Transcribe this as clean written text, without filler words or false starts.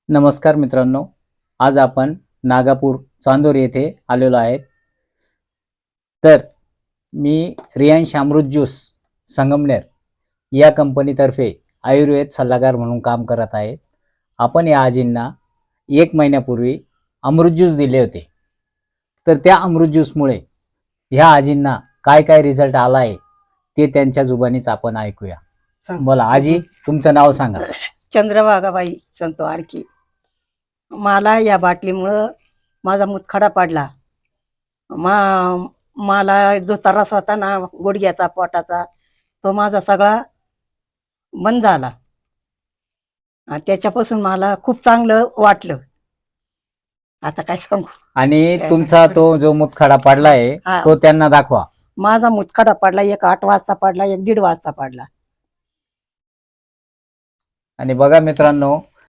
नमस्कार मित्रांनो, आज आपण नागापूर चांदोर येथे आलेलो आहेत। तर मी रियांश अमृत ज्यूस संगमनेर या कंपनीतर्फे आयुर्वेद सल्लागार म्हणून काम करत आहे। आपण या आजींना 1 महिन्यापूर्वी अमृत ज्यूस दिले होते। तर त्या अमृत ज्यूसमुळे ह्या आजींना काय काय रिझल्ट आला आहे ते त्यांच्या जुबानीच आपण ऐकूया। बोला आजी, तुमचं नाव सांगा। चंद्रभागाबाई संतो आडकी। मला या बाटलीमुळं माझा मुतखडा पडला। मला जो त्रास होता ना गुडघ्याचा पोटाचा तो माझा सगळा बंद झाला। त्याच्यापासून मला खूप चांगलं वाटलं। आता काय सांगू। आणि तुमचा तो जो मुतखडा पडलाय तो त्यांना दाखवा। माझा मुतखडा पडला, एक 8 वाजता पडला, एक 1:30 वाजता पडला। आणि बघा मित्रांनो,